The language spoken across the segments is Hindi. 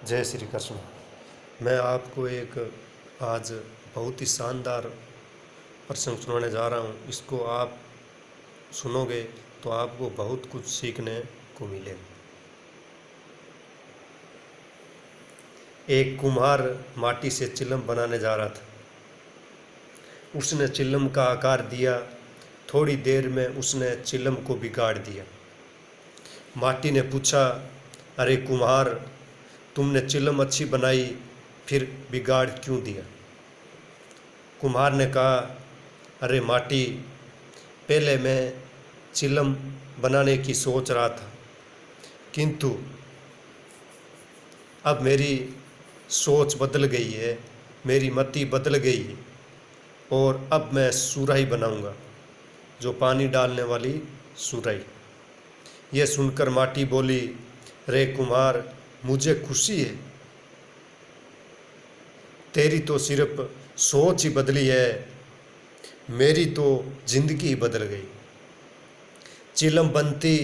जय श्री कृष्ण। मैं आपको एक आज बहुत ही शानदार प्रसंग सुनाने जा रहा हूँ। इसको आप सुनोगे तो आपको बहुत कुछ सीखने को मिलेगा। एक कुम्हार माटी से चिलम बनाने जा रहा था। उसने चिलम का आकार दिया। थोड़ी देर में उसने चिलम को बिगाड़ दिया। माटी ने पूछा, अरे कुम्हार, तुमने चिलम अच्छी बनाई, फिर बिगाड़ क्यों दिया? कुम्हार ने कहा, अरे माटी, पहले मैं चिलम बनाने की सोच रहा था, किंतु अब मेरी सोच बदल गई है, मेरी मति बदल गई है और अब मैं सुराही बनाऊंगा, जो पानी डालने वाली सुराही। यह सुनकर माटी बोली, रे कुम्हार, मुझे खुशी है, तेरी तो सिर्फ सोच ही बदली है, मेरी तो जिंदगी ही बदल गई। चिलम बनती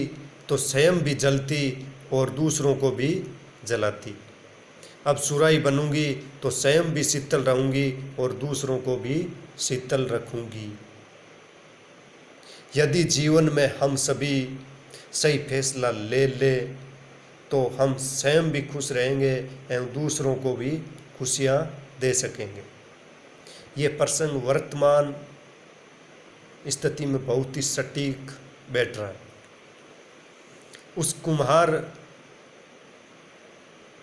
तो स्वयं भी जलती और दूसरों को भी जलाती। अब सुराही बनूंगी तो स्वयं भी शीतल रहूंगी और दूसरों को भी शीतल रखूंगी। यदि जीवन में हम सभी सही फैसला ले ले तो हम स्वयं भी खुश रहेंगे एवं दूसरों को भी खुशियाँ दे सकेंगे। ये प्रसंग वर्तमान स्थिति में बहुत ही सटीक बैठ रहा है। उस कुम्हार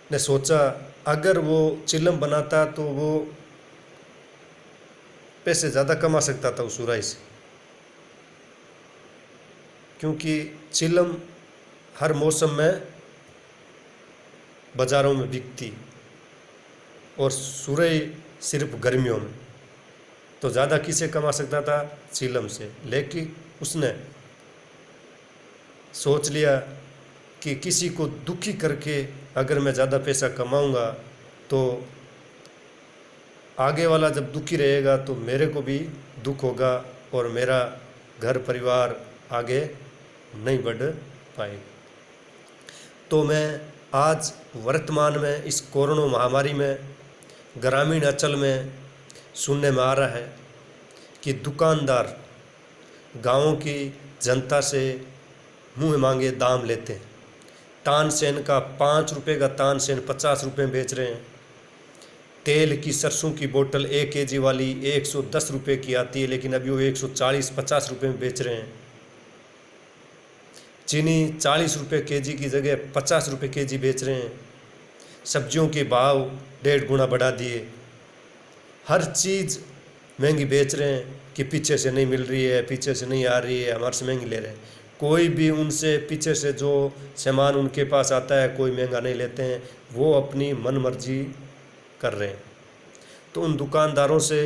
ने सोचा, अगर वो चिलम बनाता तो वो पैसे ज़्यादा कमा सकता था उस सुराही से, क्योंकि चिलम हर मौसम में बाज़ारों में बिकती और सुराही सिर्फ गर्मियों में। तो ज़्यादा किसे कमा सकता था? चिलम से। लेकिन उसने सोच लिया कि किसी को दुखी करके अगर मैं ज़्यादा पैसा कमाऊंगा तो आगे वाला जब दुखी रहेगा तो मेरे को भी दुख होगा और मेरा घर परिवार आगे नहीं बढ़ पाएगा। तो मैं आज वर्तमान में इस कोरोना महामारी में ग्रामीण अंचल में सुनने में आ रहा है कि दुकानदार गांवों की जनता से मुँह मांगे दाम लेते हैं। तानसेन का 5 रुपये का तानसेन 50 रुपये में बेच रहे हैं। तेल की सरसों की बोतल 1 kg वाली 110 रुपये की आती है, लेकिन अभी वो 140-50 रुपये में बेच रहे हैं। चीनी 40 रुपये kg की जगह 50 रुपये kg बेच रहे हैं। सब्जियों के भाव 1.5 गुना बढ़ा दिए। हर चीज़ महंगी बेच रहे हैं कि पीछे से नहीं मिल रही है, पीछे से नहीं आ रही है, हमारे से महंगी ले रहे हैं। कोई भी उनसे पीछे से जो सामान उनके पास आता है कोई महंगा नहीं लेते हैं, वो अपनी मन मर्जी कर रहे हैं। तो उन दुकानदारों से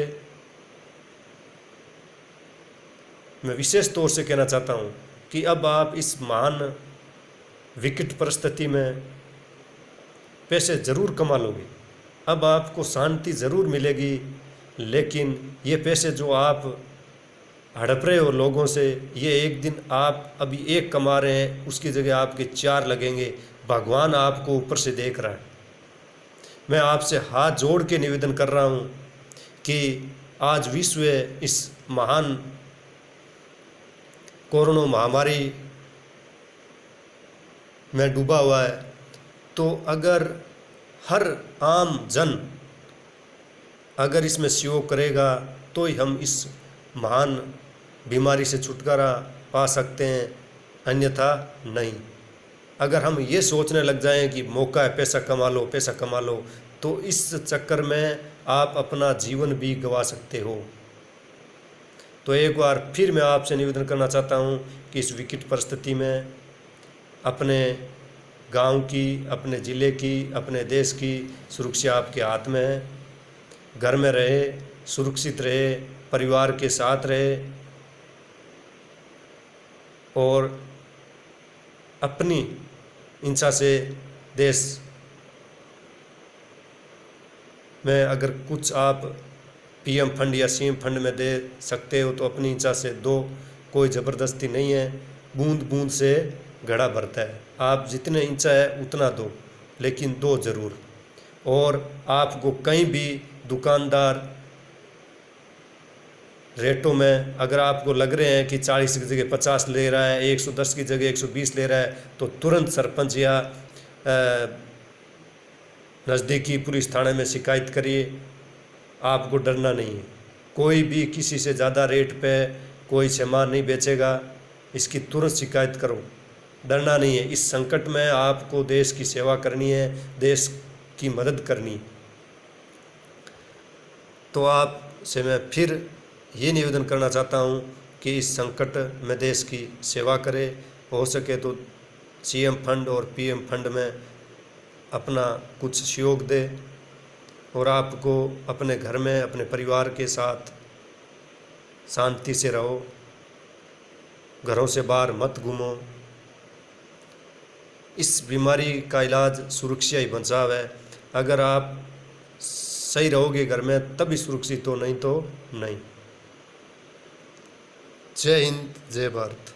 मैं विशेष तौर से कहना चाहता हूँ कि अब आप इस महान विकट परिस्थिति में पैसे ज़रूर कमा लोगे, अब आपको शांति ज़रूर मिलेगी, लेकिन ये पैसे जो आप हड़प रहे हो लोगों से, ये एक दिन आप अभी 1 कमा रहे हैं, उसकी जगह आपके 4 लगेंगे। भगवान आपको ऊपर से देख रहा है। मैं आपसे हाथ जोड़ के निवेदन कर रहा हूँ कि आज विश्व इस महान कोरोना महामारी में डूबा हुआ है, तो अगर हर आम जन अगर इसमें सहयोग करेगा तो ही हम इस महान बीमारी से छुटकारा पा सकते हैं, अन्यथा नहीं। अगर हम ये सोचने लग जाएं कि मौका है, पैसा कमा लो, पैसा कमा लो, तो इस चक्कर में आप अपना जीवन भी गंवा सकते हो। तो एक बार फिर मैं आपसे निवेदन करना चाहता हूँ कि इस विकट परिस्थिति में अपने गांव की, अपने ज़िले की, अपने देश की सुरक्षा आपके हाथ में है। घर में रहे, सुरक्षित रहे, परिवार के साथ रहे और अपनी इच्छा से देश में अगर कुछ आप पीएम फंड या सीएम फंड में दे सकते हो तो अपनी इच्छा से दो, कोई ज़बरदस्ती नहीं है। बूंद बूंद से घड़ा भरता है। आप जितने इच्छा है उतना दो, लेकिन दो ज़रूर। और आपको कहीं भी दुकानदार रेटों में अगर आपको लग रहे हैं कि 40 की जगह 50 ले रहा है, 110 की जगह 120 ले रहा है, तो तुरंत सरपंच या नज़दीकी पुलिस थाने में शिकायत करिए। आपको डरना नहीं है, कोई भी किसी से ज़्यादा रेट पे कोई सामान नहीं बेचेगा, इसकी तुरंत शिकायत करो, डरना नहीं है। इस संकट में आपको देश की सेवा करनी है, देश की मदद करनी। तो आपसे मैं फिर ये निवेदन करना चाहता हूँ कि इस संकट में देश की सेवा करें, हो सके तो सीएम फंड और पीएम फंड में अपना कुछ सहयोग दे, और आपको अपने घर में अपने परिवार के साथ शांति से रहो, घरों से बाहर मत घूमो। इस बीमारी का इलाज सुरक्षा ही बचाव है। अगर आप सही रहोगे घर में तभी सुरक्षित हो, नहीं तो नहीं। जय हिंद, जय भारत।